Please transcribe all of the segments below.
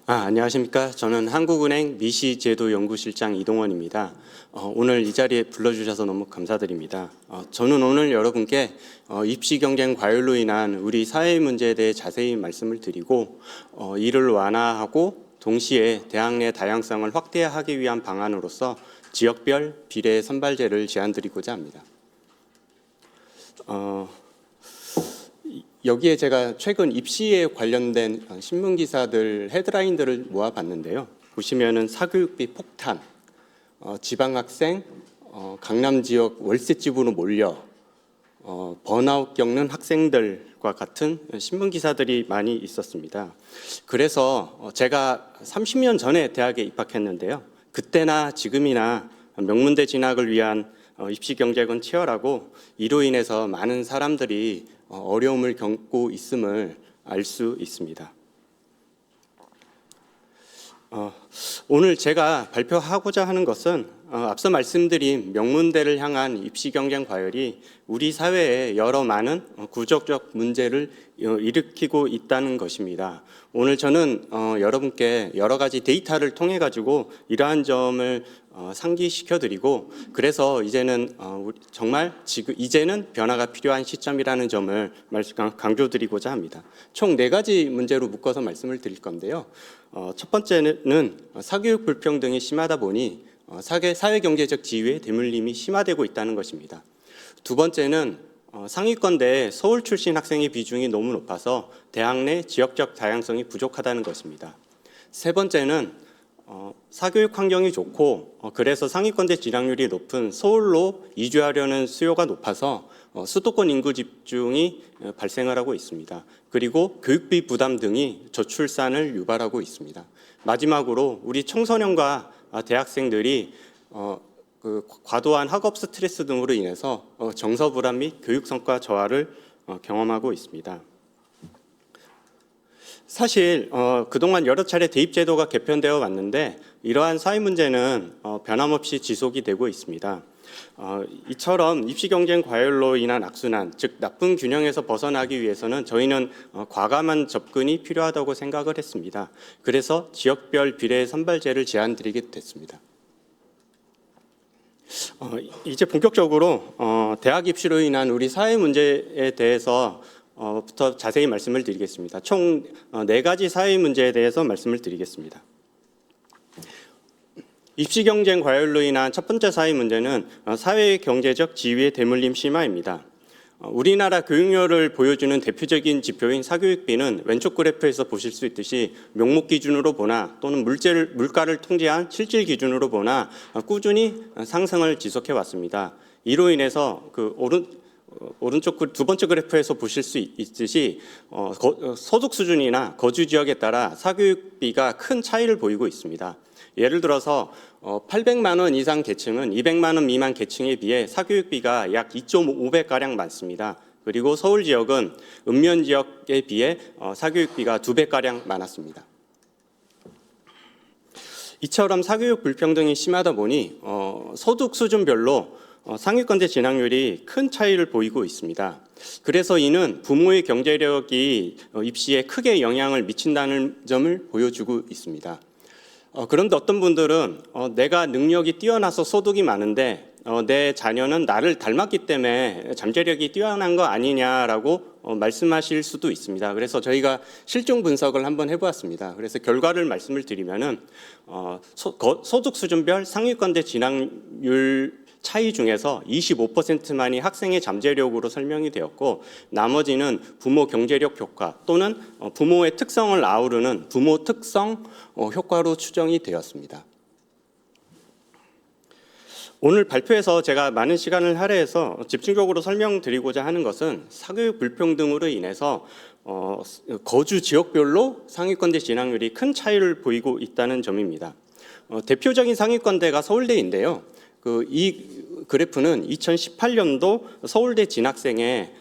안녕하십니까. 저는 한국은행 미시제도연구실장 이동원입니다. 오늘 이 자리에 불러주셔서 너무 감사드립니다. 저는 오늘 여러분께 입시경쟁 과열로 인한 우리 사회 문제에 대해 자세히 말씀을 드리고 이를 완화하고 동시에 대학 내 다양성을 확대하기 위한 방안으로서 지역별 비례 선발제를 제안드리고자 합니다. 여기에 제가 최근 입시에 관련된 신문기사들 헤드라인들을 모아봤는데요. 보시면은 사교육비 폭탄, 지방학생, 강남 지역 월세집으로 몰려 번아웃 겪는 학생들과 같은 신문기사들이 많이 있었습니다. 그래서 제가 30년 전에 대학에 입학했는데요. 그때나 지금이나 명문대 진학을 위한 입시 경쟁은 치열하고 이로 인해서 많은 사람들이 어려움을 겪고 있음을 알 수 있습니다. 오늘 제가 발표하고자 하는 것은 앞서 말씀드린 명문대를 향한 입시 경쟁 과열이 우리 사회에 여러 많은 구조적 문제를 일으키고 있다는 것입니다. 오늘 저는 여러분께 여러 가지 데이터를 통해 가지고 이러한 점을 상기시켜드리고 그래서 이제는 정말 이제는 변화가 필요한 시점이라는 점을 강조드리고자 합니다. 총 4가지 문제로 묶어서 말씀을 드릴 건데요. 첫 번째는 사교육 불평등이 심하다 보니 사회경제적 지위의 대물림이 심화되고 있다는 것입니다. 두 번째는 상위권대에 서울 출신 학생의 비중이 너무 높아서 대학 내 지역적 다양성이 부족하다는 것입니다. 세 번째는 사교육 환경이 좋고 그래서 상위권대 진학률이 높은 서울로 이주하려는 수요가 높아서 수도권 인구 집중이 발생을 하고 있습니다. 그리고 교육비 부담 등이 저출산을 유발하고 있습니다. 마지막으로 우리 청소년과 대학생들이 과도한 학업 스트레스 등으로 인해서 정서 불안 및 교육 성과 저하를 경험하고 있습니다. 사실 그동안 여러 차례 대입제도가 개편되어 왔는데 이러한 사회 문제는 변함없이 지속이 되고 있습니다. 이처럼 입시 경쟁 과열로 인한 악순환, 즉 나쁜 균형에서 벗어나기 위해서는 저희는 과감한 접근이 필요하다고 생각을 했습니다. 그래서 지역별 비례 선발제를 제안드리게 됐습니다. 이제 본격적으로 대학 입시로 인한 우리 사회 문제에 대해서 부터 자세히 말씀을 드리겠습니다. 총 4가지 사회 문제에 대해서 말씀을 드리겠습니다. 입시 경쟁 과열로 인한 첫 번째 사회 문제는 사회 경제적 지위의 대물림 심화입니다. 우리나라 교육열을 보여주는 대표적인 지표인 사교육비는 왼쪽 그래프에서 보실 수 있듯이 명목 기준으로 보나 또는 물가를 통제한 실질 기준으로 보나 꾸준히 상승을 지속해 왔습니다. 이로 인해서 오른쪽 두 번째 그래프에서 보실 수 있듯이 소득 수준이나 거주 지역에 따라 사교육비가 큰 차이를 보이고 있습니다. 예를 들어서 800만 원 이상 계층은 200만 원 미만 계층에 비해 사교육비가 약 2.5배가량 많습니다. 그리고 서울 지역은 읍면 지역에 비해 사교육비가 2배가량 많았습니다. 이처럼 사교육 불평등이 심하다 보니 소득 수준별로 상위권대 진학률이 큰 차이를 보이고 있습니다. 그래서 이는 부모의 경제력이 입시에 크게 영향을 미친다는 점을 보여주고 있습니다. 그런데 어떤 분들은 내가 능력이 뛰어나서 소득이 많은데 내 자녀는 나를 닮았기 때문에 잠재력이 뛰어난 거 아니냐라고 말씀하실 수도 있습니다. 그래서 저희가 실종 분석을 한번 해보았습니다. 그래서 결과를 말씀을 드리면은 소득 수준별 상위권대 진학률 차이 중에서 25%만이 학생의 잠재력으로 설명이 되었고 나머지는 부모 경제력 효과 또는 부모의 특성을 아우르는 부모 특성 효과로 추정이 되었습니다. 오늘 발표에서 제가 많은 시간을 할애해서 집중적으로 설명드리고자 하는 것은 사교육 불평등으로 인해서 거주 지역별로 상위권대 진학률이 큰 차이를 보이고 있다는 점입니다. 대표적인 상위권대가 서울대인데요. 이 그래프는 2018년도 서울대 진학생의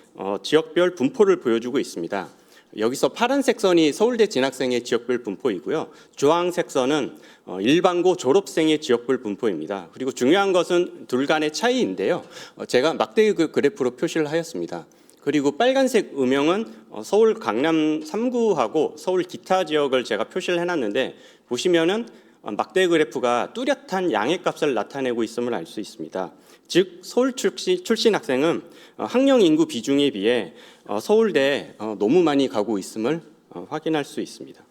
지역별 분포를 보여주고 있습니다. 여기서 파란색 선이 서울대 진학생의 지역별 분포이고요. 주황색 선은 일반고 졸업생의 지역별 분포입니다. 그리고 중요한 것은 둘 간의 차이인데요. 제가 막대 그래프로 표시를 하였습니다. 그리고 빨간색 음영은 서울 강남 3구하고 서울 기타 지역을 제가 표시를 해놨는데 보시면은 막대 그래프가 뚜렷한 양의 값을 나타내고 있음을 알 수 있습니다. 즉 서울 출신 학생은 학령 인구 비중에 비해 서울대에 너무 많이 가고 있음을 확인할 수 있습니다.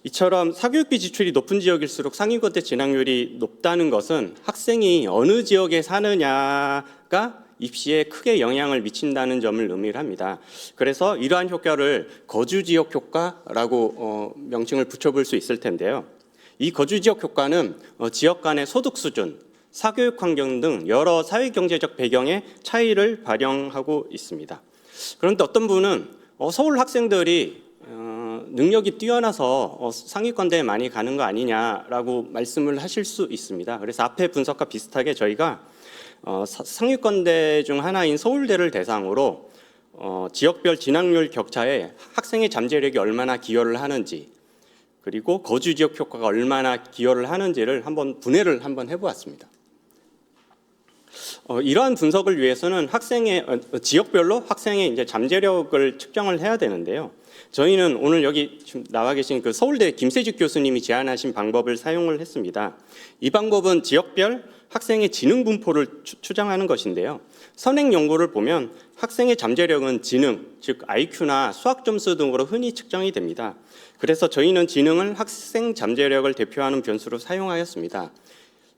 이처럼 사교육비 지출이 높은 지역일수록 상위권대 진학률이 높다는 것은 학생이 어느 지역에 사느냐가 입시에 크게 영향을 미친다는 점을 의미를 합니다. 그래서 이러한 효과를 거주지역 효과라고 명칭을 붙여볼 수 있을 텐데요. 이 거주지역 효과는 지역 간의 소득 수준, 사교육 환경 등 여러 사회경제적 배경의 차이를 반영하고 있습니다. 그런데 어떤 분은 서울 학생들이 능력이 뛰어나서 상위권대에 많이 가는 거 아니냐라고 말씀을 하실 수 있습니다. 그래서 앞에 분석과 비슷하게 저희가 상위권대 중 하나인 서울대를 대상으로 지역별 진학률 격차에 학생의 잠재력이 얼마나 기여를 하는지 그리고 거주지역 효과가 얼마나 기여를 하는지를 분해를 한번 해보았습니다. 이러한 분석을 위해서는 지역별로 학생의 이제 잠재력을 측정을 해야 되는데요. 저희는 오늘 여기 지금 나와 계신 그 서울대 김세직 교수님이 제안하신 방법을 사용을 했습니다. 이 방법은 지역별 학생의 지능 분포를 추정하는 것인데요. 선행 연구를 보면 학생의 잠재력은 지능, 즉 IQ나 수학 점수 등으로 흔히 측정이 됩니다. 그래서 저희는 지능을 학생 잠재력을 대표하는 변수로 사용하였습니다.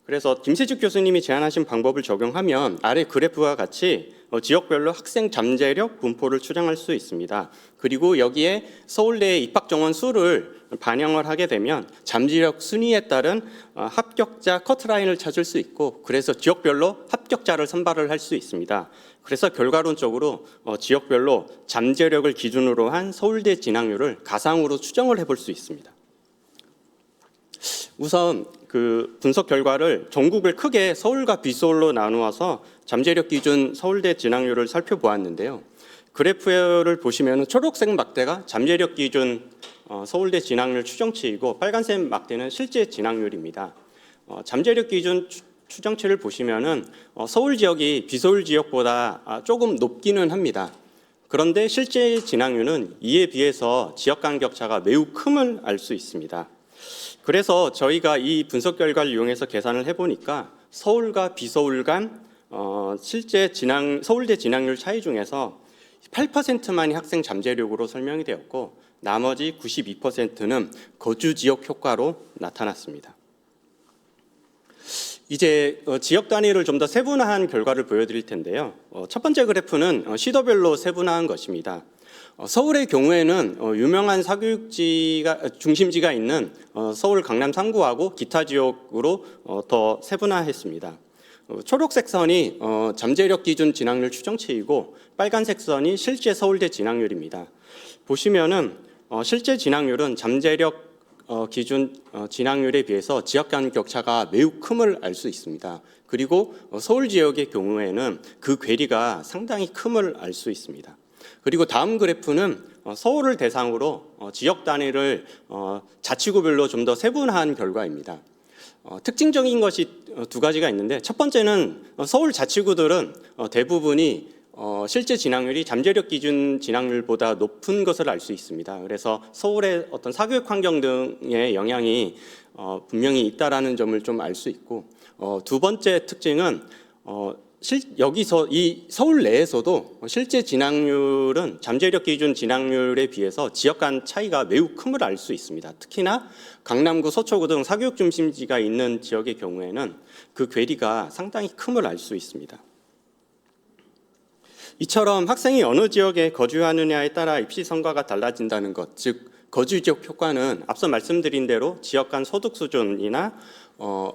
그래서 김세직 교수님이 제안하신 방법을 적용하면 아래 그래프와 같이 지역별로 학생 잠재력 분포를 추정할 수 있습니다. 그리고 여기에 서울대의 입학 정원 수를 반영을 하게 되면 잠재력 순위에 따른 합격자 커트라인을 찾을 수 있고 그래서 지역별로 합격자를 선발을 할 수 있습니다. 그래서 결과론적으로 지역별로 잠재력을 기준으로 한 서울대 진학률을 가상으로 추정을 해볼 수 있습니다. 우선 그 분석 결과를 전국을 크게 서울과 비서울로 나누어서 잠재력 기준 서울대 진학률을 살펴보았는데요. 그래프를 보시면 초록색 막대가 잠재력 기준 서울대 진학률 추정치이고 빨간색 막대는 실제 진학률입니다. 잠재력 기준 추정치를 보시면은 서울 지역이 비서울 지역보다 조금 높기는 합니다. 그런데 실제 진학률은 이에 비해서 지역 간 격차가 매우 큼을 알 수 있습니다. 그래서 저희가 이 분석 결과를 이용해서 계산을 해보니까 서울과 비서울 간 실제 서울대 진학률 차이 중에서 8%만이 학생 잠재력으로 설명이 되었고 나머지 92%는 거주 지역 효과로 나타났습니다. 이제 지역 단위를 좀 더 세분화한 결과를 보여드릴 텐데요. 첫 번째 그래프는 시도별로 세분화한 것입니다. 서울의 경우에는 유명한 사교육지가 중심지가 있는 서울 강남 3구하고 기타 지역으로 더 세분화했습니다. 초록색 선이 잠재력 기준 진학률 추정치이고 빨간색 선이 실제 서울대 진학률입니다. 보시면은 실제 진학률은 잠재력 기준 진학률에 비해서 지역 간 격차가 매우 큼을 알 수 있습니다. 그리고 서울 지역의 경우에는 그 괴리가 상당히 큼을 알 수 있습니다. 그리고 다음 그래프는 서울을 대상으로 지역 단위를 자치구별로 좀 더 세분화한 결과입니다. 특징적인 것이 두 가지가 있는데 첫 번째는 서울 자치구들은 대부분이 실제 진학률이 잠재력 기준 진학률보다 높은 것을 알 수 있습니다. 그래서 서울의 어떤 사교육 환경 등의 영향이 분명히 있다라는 점을 좀 알 수 있고 두 번째 특징은 여기서 이 서울 내에서도 실제 진학률은 잠재력 기준 진학률에 비해서 지역 간 차이가 매우 큼을 알 수 있습니다. 특히나 강남구, 서초구 등 사교육 중심지가 있는 지역의 경우에는 그 괴리가 상당히 큼을 알 수 있습니다. 이처럼 학생이 어느 지역에 거주하느냐에 따라 입시 성과가 달라진다는 것, 즉 거주 지역 효과는 앞서 말씀드린 대로 지역 간 소득 수준이나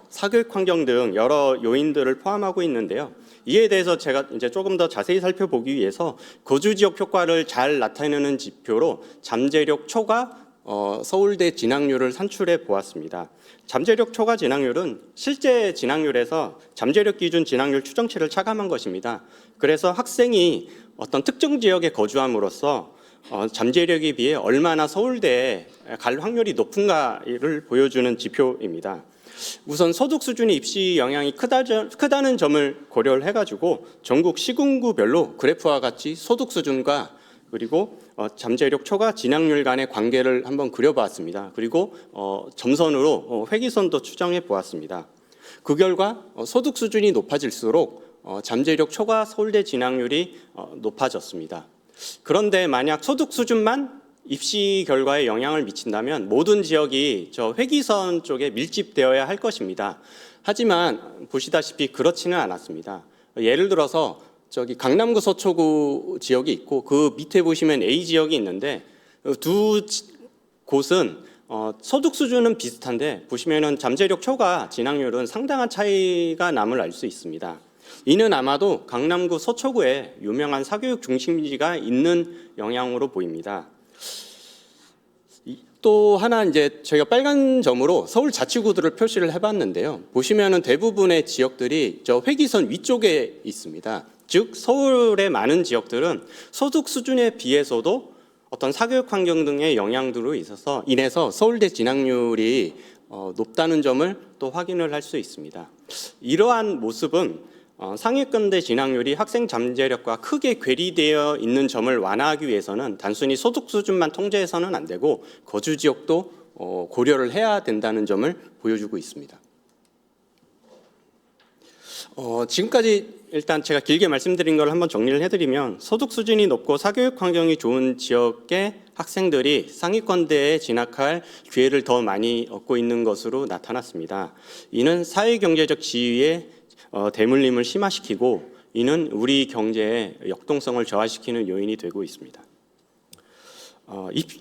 사교육 환경 등 여러 요인들을 포함하고 있는데요. 이에 대해서 제가 이제 조금 더 자세히 살펴보기 위해서 거주 지역 효과를 잘 나타내는 지표로 잠재력 초과 서울대 진학률을 산출해 보았습니다. 잠재력 초과 진학률은 실제 진학률에서 잠재력 기준 진학률 추정치를 차감한 것입니다. 그래서 학생이 어떤 특정 지역에 거주함으로써 잠재력에 비해 얼마나 서울대에 갈 확률이 높은가를 보여주는 지표입니다. 우선 소득 수준의 입시 영향이 크다는 점을 고려를 해가지고 전국 시군구별로 그래프와 같이 소득 수준과 그리고 잠재력 초과 진학률 간의 관계를 한번 그려보았습니다. 그리고 점선으로 회기선도 추정해 보았습니다. 그 결과 소득 수준이 높아질수록 잠재력 초과 서울대 진학률이 높아졌습니다. 그런데 만약 소득 수준만 입시 결과에 영향을 미친다면 모든 지역이 저 회기선 쪽에 밀집되어야 할 것입니다. 하지만 보시다시피 그렇지는 않았습니다. 예를 들어서 저기 강남구 서초구 지역이 있고 그 밑에 보시면 A 지역이 있는데 두 곳은 소득 수준은 비슷한데 보시면은 잠재력 초과 진학률은 상당한 차이가 남을 알 수 있습니다. 이는 아마도 강남구 서초구에 유명한 사교육 중심지가 있는 영향으로 보입니다. 또 하나 이제 저희가 빨간 점으로 서울 자치구들을 표시를 해봤는데요. 보시면은 대부분의 지역들이 저 회기선 위쪽에 있습니다. 즉 서울의 많은 지역들은 소득 수준에 비해서도 어떤 사교육 환경 등의 영향들로 인해서 서울대 진학률이 높다는 점을 또 확인을 할 수 있습니다. 이러한 모습은 상위권대 진학률이 학생 잠재력과 크게 괴리되어 있는 점을 완화하기 위해서는 단순히 소득 수준만 통제해서는 안 되고 거주 지역도 고려를 해야 된다는 점을 보여주고 있습니다. 지금까지 일단 제가 길게 말씀드린 걸 한번 정리를 해드리면 소득 수준이 높고 사교육 환경이 좋은 지역의 학생들이 상위권대에 진학할 기회를 더 많이 얻고 있는 것으로 나타났습니다. 이는 사회경제적 지위의 대물림을 심화시키고 이는 우리 경제의 역동성을 저하시키는 요인이 되고 있습니다.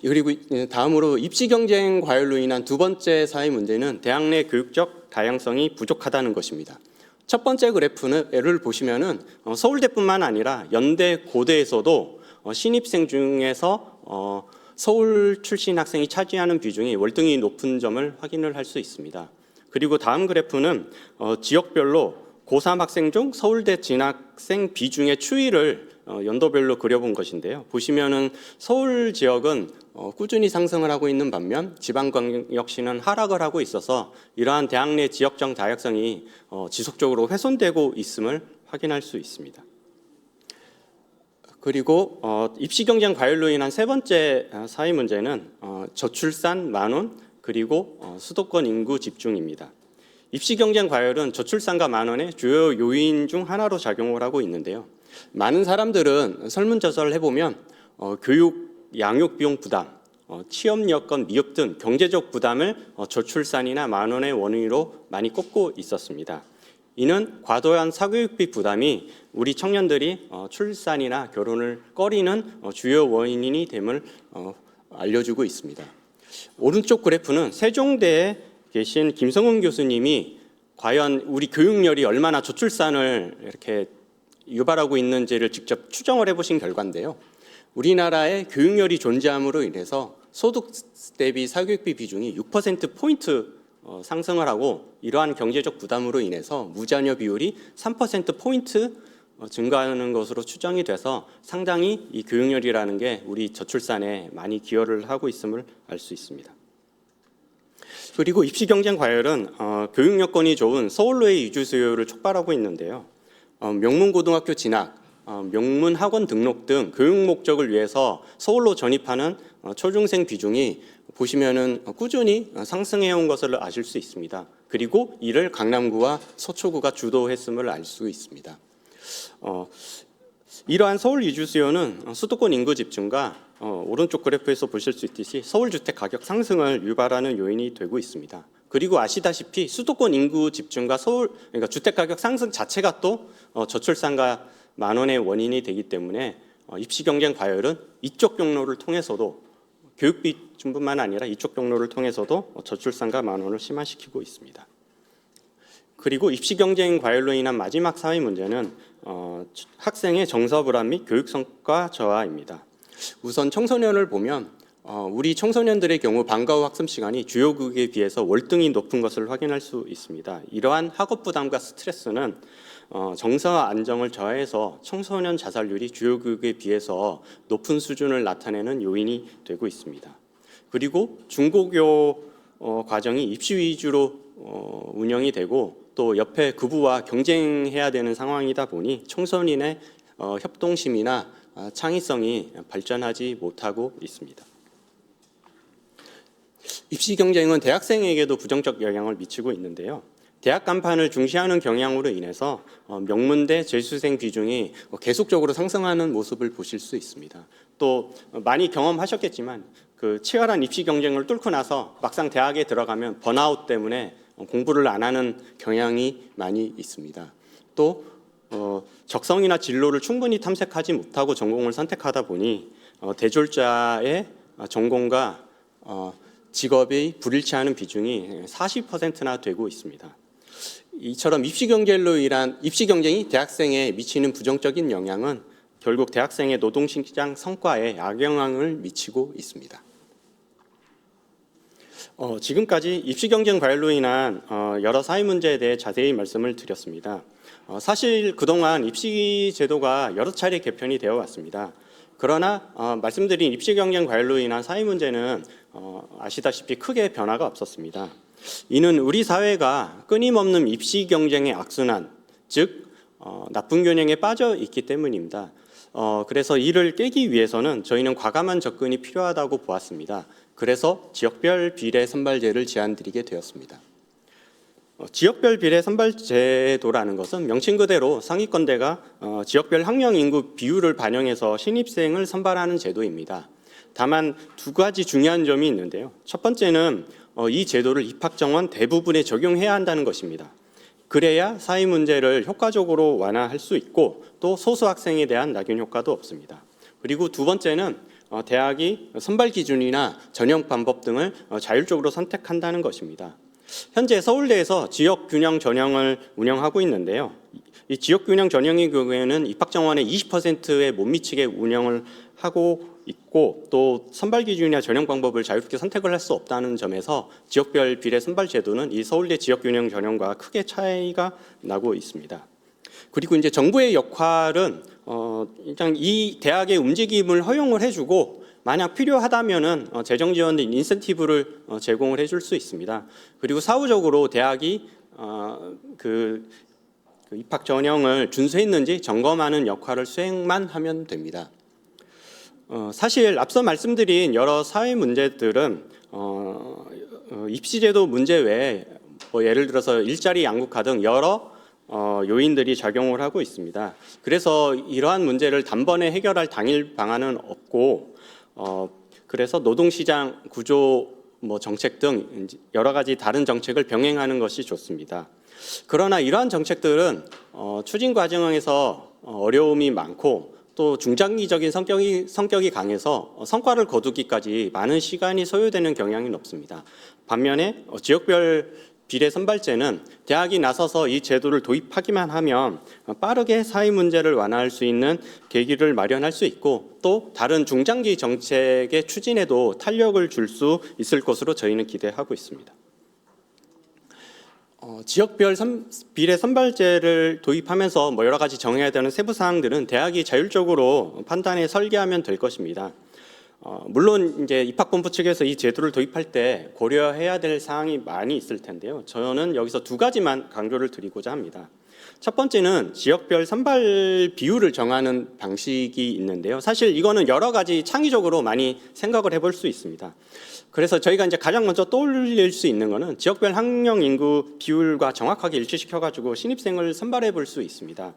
그리고 다음으로 입시 경쟁 과열로 인한 두 번째 사회 문제는 대학 내 교육적 다양성이 부족하다는 것입니다. 첫 번째 그래프를 보시면은 서울대뿐만 아니라 연대, 고대에서도 신입생 중에서 서울 출신 학생이 차지하는 비중이 월등히 높은 점을 확인을 할 수 있습니다. 그리고 다음 그래프는 지역별로 고3 학생 중 서울대 진학생 비중의 추이를 연도별로 그려본 것인데요. 보시면은 서울 지역은 꾸준히 상승을 하고 있는 반면 지방광역시는 하락을 하고 있어서 이러한 대학 내 지역적 다양성이 지속적으로 훼손되고 있음을 확인할 수 있습니다. 그리고 입시 경쟁 과열로 인한 세 번째 사회 문제는 저출산 만원 그리고 수도권 인구 집중입니다. 입시 경쟁 과열은 저출산과 만원의 주요 요인 중 하나로 작용을 하고 있는데요. 많은 사람들은 설문조사를 해보면 교육, 양육 비용 부담, 취업 여건 미흡 등 경제적 부담을 저출산이나 만원의 원인으로 많이 꼽고 있었습니다. 이는 과도한 사교육비 부담이 우리 청년들이 출산이나 결혼을 꺼리는 주요 원인이 됨을 알려주고 있습니다. 오른쪽 그래프는 세종대에 계신 김성훈 교수님이 과연 우리 교육열이 얼마나 저출산을 이렇게 유발하고 있는지를 직접 추정을 해보신 결과인데요. 우리나라의 교육열이 존재함으로 인해서 소득 대비 사교육비 비중이 6%포인트 상승을 하고 이러한 경제적 부담으로 인해서 무자녀 비율이 3%포인트 증가하는 것으로 추정이 돼서 상당히 이 교육열이라는 게 우리 저출산에 많이 기여를 하고 있음을 알 수 있습니다. 그리고 입시 경쟁 과열은 교육 여건이 좋은 서울로의 이주 수요를 촉발하고 있는데요. 명문 고등학교 진학, 명문 학원 등록 등 교육 목적을 위해서 서울로 전입하는 초중생 비중이 보시면은 꾸준히 상승해 온 것을 아실 수 있습니다. 그리고 이를 강남구와 서초구가 주도했음을 알 수 있습니다. 이러한 서울 이주 수요는 수도권 인구 집중과 오른쪽 그래프에서 보실 수 있듯이 서울 주택 가격 상승을 유발하는 요인이 되고 있습니다. 그리고 아시다시피 수도권 인구 집중과 그러니까 주택 가격 상승 자체가 또 저출산과 만원의 원인이 되기 때문에 입시 경쟁 과열은 이쪽 경로를 통해서도 교육비뿐만 아니라 이쪽 경로를 통해서도 저출산과 만원을 심화시키고 있습니다. 그리고 입시 경쟁 과열로 인한 마지막 사회 문제는 학생의 정서 불안 및 교육 성과 저하입니다. 우선 청소년을 보면 우리 청소년들의 경우 방과 후 학습 시간이 주요 교육에 비해서 월등히 높은 것을 확인할 수 있습니다. 이러한 학업 부담과 스트레스는 정서와 안정을 저하해서 청소년 자살률이 주요 교육에 비해서 높은 수준을 나타내는 요인이 되고 있습니다. 그리고 중고교 과정이 입시 위주로 운영이 되고 또 옆에 급부와 경쟁해야 되는 상황이다 보니 청소년의 협동심이나 창의성이 발전하지 못하고 있습니다. 입시 경쟁은 대학생에게도 부정적 영향을 미치고 있는데요. 대학 간판을 중시하는 경향으로 인해서 명문대 재수생 비중이 계속적으로 상승하는 모습을 보실 수 있습니다. 또 많이 경험하셨겠지만 그 치열한 입시 경쟁을 뚫고 나서 막상 대학에 들어가면 번아웃 때문에 공부를 안 하는 경향이 많이 있습니다. 또 적성이나 진로를 충분히 탐색하지 못하고 전공을 선택하다 보니 대졸자의 전공과 직업이 불일치하는 비중이 40%나 되고 있습니다. 이처럼 입시 경쟁이 대학생에 미치는 부정적인 영향은 결국 대학생의 노동시장 성과에 악영향을 미치고 있습니다. 지금까지 입시 경쟁 과열로 인한 여러 사회 문제에 대해 자세히 말씀을 드렸습니다. 사실 그동안 입시 제도가 여러 차례 개편이 되어 왔습니다. 그러나 말씀드린 입시 경쟁 과열로 인한 사회 문제는 아시다시피 크게 변화가 없었습니다. 이는 우리 사회가 끊임없는 입시 경쟁의 악순환, 즉 나쁜 균형에 빠져 있기 때문입니다. 그래서 이를 깨기 위해서는 저희는 과감한 접근이 필요하다고 보았습니다. 그래서 지역별 비례 선발제를 제안드리게 되었습니다. 지역별 비례 선발제도라는 것은 명칭 그대로 상위권대가 지역별 학령 인구 비율을 반영해서 신입생을 선발하는 제도입니다. 다만 두 가지 중요한 점이 있는데요. 첫 번째는 이 제도를 입학 정원 대부분에 적용해야 한다는 것입니다. 그래야 사회 문제를 효과적으로 완화할 수 있고 또 소수 학생에 대한 낙인 효과도 없습니다. 그리고 두 번째는 대학이 선발 기준이나 전형 방법 등을 자율적으로 선택한다는 것입니다. 현재 서울대에서 지역균형 전형을 운영하고 있는데요. 이 지역균형 전형의 경우에는 입학 정원의 20%에 못 미치게 운영을 하고 있고 또 선발 기준이나 전형 방법을 자유롭게 선택을 할 수 없다는 점에서 지역별 비례 선발 제도는 이 서울대 지역균형 전형과 크게 차이가 나고 있습니다. 그리고 이제 정부의 역할은 일단 이 대학의 움직임을 허용을 해주고 만약 필요하다면은 재정 지원 등 인센티브를 제공을 해줄 수 있습니다. 그리고 사후적으로 대학이 그 입학 전형을 준수했는지 점검하는 역할을 수행만 하면 됩니다. 사실 앞서 말씀드린 여러 사회 문제들은 입시제도 문제 외에 예를 들어서 일자리 양극화 등 여러 요인들이 작용을 하고 있습니다. 그래서 이러한 문제를 단번에 해결할 당일 방안은 없고 그래서 노동시장 구조 정책 등 여러 가지 다른 정책을 병행하는 것이 좋습니다. 그러나 이러한 정책들은 추진 과정에서 어려움이 많고 또 중장기적인 성격이 강해서 성과를 거두기까지 많은 시간이 소요되는 경향이 높습니다. 반면에 지역별 비례 선발제는 대학이 나서서 이 제도를 도입하기만 하면 빠르게 사회 문제를 완화할 수 있는 계기를 마련할 수 있고 또 다른 중장기 정책의 추진에도 탄력을 줄 수 있을 것으로 저희는 기대하고 있습니다. 지역별 비례 선발제를 도입하면서 여러 가지 정해야 되는 세부 사항들은 대학이 자율적으로 판단해 설계하면 될 것입니다. 물론 이제 입학본부 측에서 이 제도를 도입할 때 고려해야 될 사항이 많이 있을 텐데요. 저는 여기서 두 가지만 강조를 드리고자 합니다. 첫 번째는 지역별 선발 비율을 정하는 방식이 있는데요. 사실 이거는 여러 가지 창의적으로 많이 생각을 해볼 수 있습니다. 그래서 저희가 이제 가장 먼저 떠올릴 수 있는 것은 지역별 학령 인구 비율과 정확하게 일치시켜가지고 신입생을 선발해 볼 수 있습니다.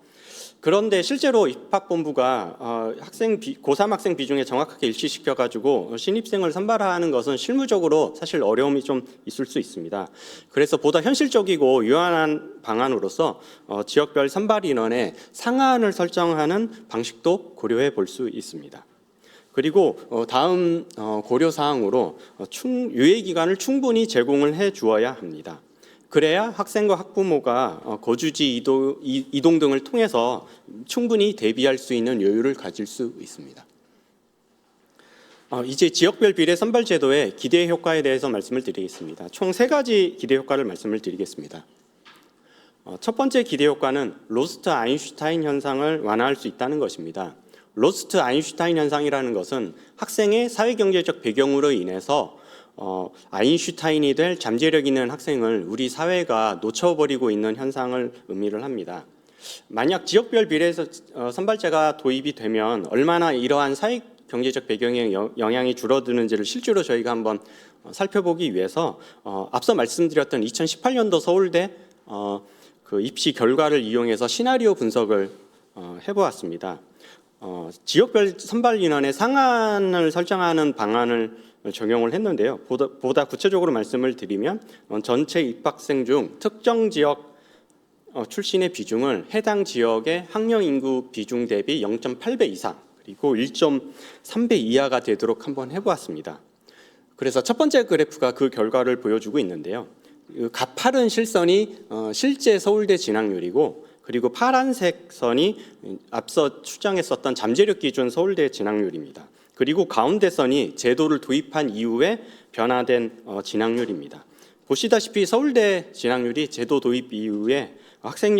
그런데 실제로 입학본부가 고3 학생 비중에 정확하게 일치시켜가지고 신입생을 선발하는 것은 실무적으로 사실 어려움이 좀 있을 수 있습니다. 그래서 보다 현실적이고 유연한 방안으로서 지역별 선발 인원의 상한을 설정하는 방식도 고려해 볼 수 있습니다. 그리고 다음 고려사항으로 유예 기간을 충분히 제공을 해 주어야 합니다. 그래야 학생과 학부모가 거주지 이동 등을 통해서 충분히 대비할 수 있는 여유를 가질 수 있습니다. 이제 지역별 비례 선발 제도의 기대 효과에 대해서 말씀을 드리겠습니다. 총 3가지 기대 효과를 말씀을 드리겠습니다. 첫 번째 기대 효과는 로스트 아인슈타인 현상을 완화할 수 있다는 것입니다. 로스트 아인슈타인 현상이라는 것은 학생의 사회경제적 배경으로 인해서 아인슈타인이 될 잠재력 있는 학생을 우리 사회가 놓쳐버리고 있는 현상을 의미를 합니다. 만약 지역별 비례 선발제가 도입이 되면 얼마나 이러한 사회 경제적 배경의 영향이 줄어드는지를 실제로 저희가 한번 살펴보기 위해서 앞서 말씀드렸던 2018년도 서울대 그 입시 결과를 이용해서 시나리오 분석을 해보았습니다. 지역별 선발 인원의 상한을 설정하는 방안을 적용을 했는데요. 보다 구체적으로 말씀을 드리면 전체 입학생 중 특정 지역 출신의 비중을 해당 지역의 학령 인구 비중 대비 0.8배 이상 그리고 1.3배 이하가 되도록 한번 해보았습니다. 그래서 첫 번째 그래프가 그 결과를 보여주고 있는데요. 가파른 실선이 실제 서울대 진학률이고 그리고 파란색 선이 앞서 추정했었던 잠재력 기준 서울대 진학률입니다. 그리고 가운데 선이 제도를 도입한 이후에 변화된 진학률입니다. 보시다시피 서울대 진학률이 제도 도입 이후에 학생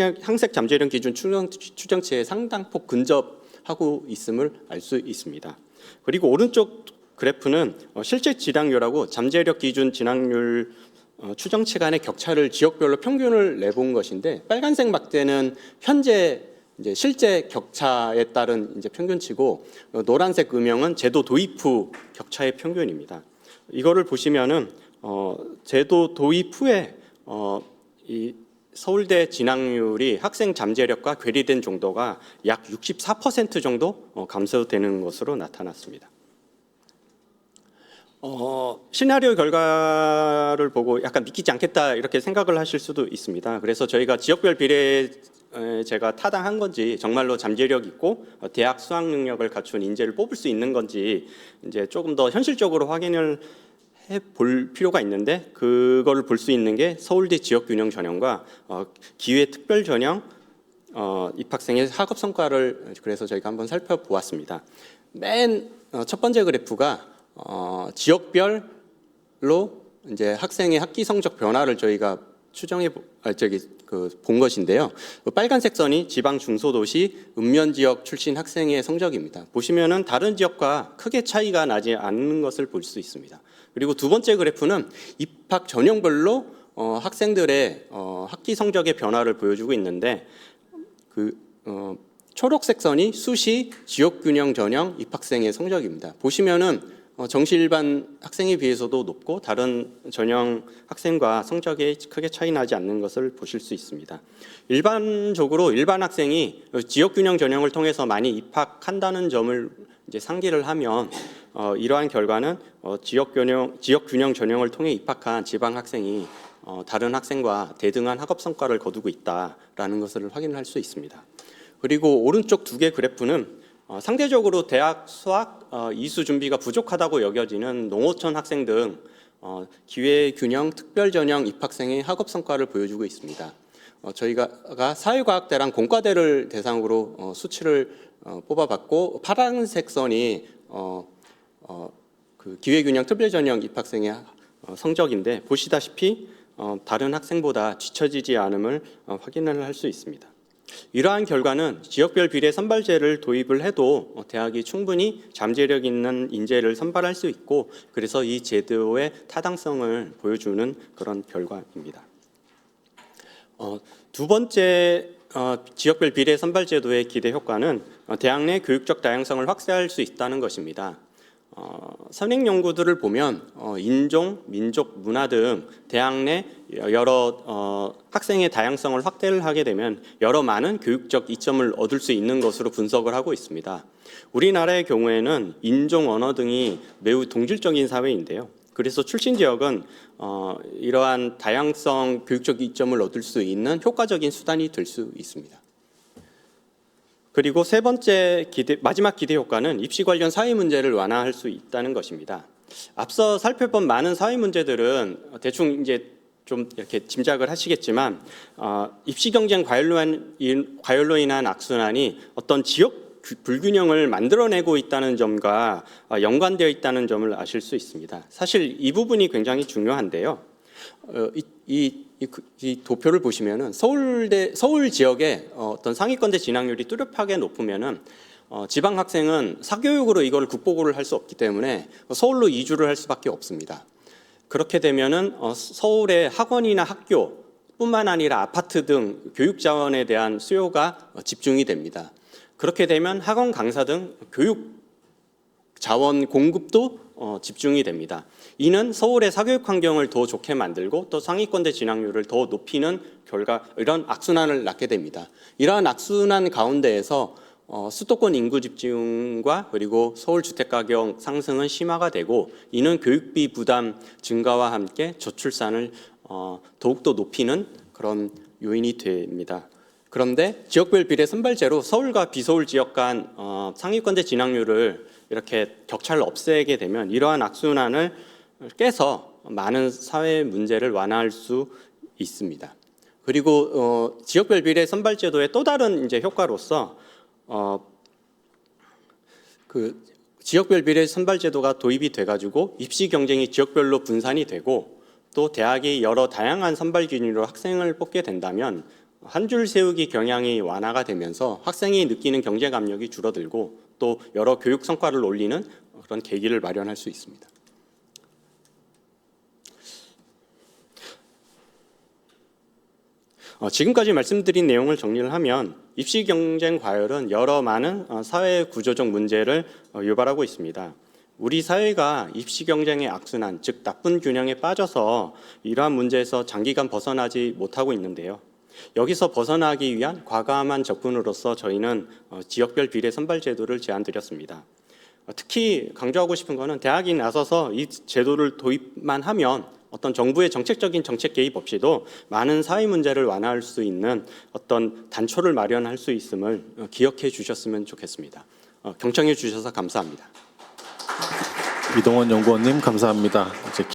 잠재력 기준 추정치에 상당폭 근접하고 있음을 알 수 있습니다. 그리고 오른쪽 그래프는 실제 진학률하고 잠재력 기준 진학률 추정치 간의 격차를 지역별로 평균을 내본 것인데 빨간색 막대는 현재 이제 실제 격차에 따른 이제 평균치고 노란색 음영은 제도 도입 후 격차의 평균입니다. 이거를 보시면은 제도 도입 후에 이 서울대 진학률이 학생 잠재력과 괴리된 정도가 약 64% 정도 감소되는 것으로 나타났습니다. 시나리오 결과를 보고 약간 믿기지 않겠다 이렇게 생각을 하실 수도 있습니다. 그래서 저희가 지역별 비례 제가 타당한 건지 정말로 잠재력 있고 대학 수학 능력을 갖춘 인재를 뽑을 수 있는 건지 이제 조금 더 현실적으로 확인을 해볼 필요가 있는데 그거를 볼 수 있는 게 서울대 지역균형 전형과 기회 특별 전형 입학생의 학업 성과를 그래서 저희가 한번 살펴보았습니다. 맨 첫 번째 그래프가 지역별로 이제 학생의 학기 성적 변화를 저희가 본 것인데요. 빨간색 선이 지방 중소도시 읍면 지역 출신 학생의 성적입니다. 보시면은 다른 지역과 크게 차이가 나지 않는 것을 볼 수 있습니다. 그리고 두 번째 그래프는 입학 전형별로 학생들의 학기 성적의 변화를 보여주고 있는데 초록색 선이 수시 지역균형 전형 입학생의 성적입니다. 보시면은 정시 일반 학생에 비해서도 높고 다른 전형 학생과 성적이 크게 차이 나지 않는 것을 보실 수 있습니다. 일반적으로 일반 학생이 지역균형 전형을 통해서 많이 입학한다는 점을 이제 상기를 하면 이러한 결과는 지역균형 전형을 통해 입학한 지방 학생이 다른 학생과 대등한 학업 성과를 거두고 있다라는 것을 확인할 수 있습니다. 그리고 오른쪽 두 개 그래프는 상대적으로 대학 수학 이수 준비가 부족하다고 여겨지는 농어촌 학생 등 기회균형 특별전형 입학생의 학업 성과를 보여주고 있습니다. 저희가 사회과학대랑 공과대를 대상으로 수치를 뽑아봤고 파란색 선이 그 기회균형 특별전형 입학생의 성적인데 보시다시피 다른 학생보다 뒤처지지 않음을 확인을 할 수 있습니다. 이러한 결과는 지역별 비례 선발제를 도입을 해도 대학이 충분히 잠재력 있는 인재를 선발할 수 있고 그래서 이 제도의 타당성을 보여주는 그런 결과입니다. 두 번째 지역별 비례 선발제도의 기대 효과는 대학 내 교육적 다양성을 확대할 수 있다는 것입니다. 선행 연구들을 보면 인종, 민족, 문화 등 대학 내 여러 학생의 다양성을 확대를 하게 되면 여러 많은 교육적 이점을 얻을 수 있는 것으로 분석을 하고 있습니다. 우리나라의 경우에는 인종, 언어 등이 매우 동질적인 사회인데요. 그래서 출신 지역은 이러한 다양성 교육적 이점을 얻을 수 있는 효과적인 수단이 될 수 있습니다. 그리고 세 번째 마지막 기대 효과는 입시 관련 사회 문제를 완화할 수 있다는 것입니다. 앞서 살펴본 많은 사회 문제들은 대충 이제 좀 이렇게 짐작을 하시겠지만 입시 경쟁 과열로 인한 악순환이 어떤 지역 불균형을 만들어내고 있다는 점과 연관되어 있다는 점을 아실 수 있습니다. 사실 이 부분이 굉장히 중요한데요. 이 도표를 보시면은 서울 지역의 어떤 상위권대 진학률이 뚜렷하게 높으면은 지방 학생은 사교육으로 이걸 극복을 할 수 없기 때문에 서울로 이주를 할 수밖에 없습니다. 그렇게 되면은 서울의 학원이나 학교뿐만 아니라 아파트 등 교육 자원에 대한 수요가 집중이 됩니다. 그렇게 되면 학원 강사 등 교육 자원 공급도 집중이 됩니다. 이는 서울의 사교육 환경을 더 좋게 만들고 또 상위권대 진학률을 더 높이는 결과, 이런 악순환을 낳게 됩니다. 이러한 악순환 가운데에서 수도권 인구 집중과 그리고 서울 주택 가격 상승은 심화가 되고, 이는 교육비 부담 증가와 함께 저출산을 더욱더 높이는 그런 요인이 됩니다. 그런데 지역별 비례 선발제로 서울과 비서울 지역 간 상위권대 진학률을 이렇게 격차를 없애게 되면 이러한 악순환을 깨서 많은 사회 문제를 완화할 수 있습니다. 그리고 지역별 비례 선발제도의 또 다른 이제 효과로서 그 지역별 비례 선발제도가 도입이 돼가지고 입시 경쟁이 지역별로 분산이 되고, 또 대학이 여러 다양한 선발 기준으로 학생을 뽑게 된다면 한 줄 세우기 경향이 완화가 되면서 학생이 느끼는 경쟁 압력이 줄어들고 또 여러 교육 성과를 올리는 그런 계기를 마련할 수 있습니다. 지금까지 말씀드린 내용을 정리를 하면 입시 경쟁 과열은 여러 많은 사회 구조적 문제를 유발하고 있습니다. 우리 사회가 입시 경쟁의 악순환, 즉 나쁜 균형에 빠져서 이러한 문제에서 장기간 벗어나지 못하고 있는데요. 여기서 벗어나기 위한 과감한 접근으로서 저희는 지역별 비례 선발 제도를 제안드렸습니다. 특히 강조하고 싶은 것은 대학이 나서서 이 제도를 도입만 하면 어떤 정부의 정책적인 정책 개입 없이도 많은 사회 문제를 완화할 수 있는 어떤 단초를 마련할 수 있음을 기억해 주셨으면 좋겠습니다. 경청해 주셔서 감사합니다. 이동원 연구원님 감사합니다. 이제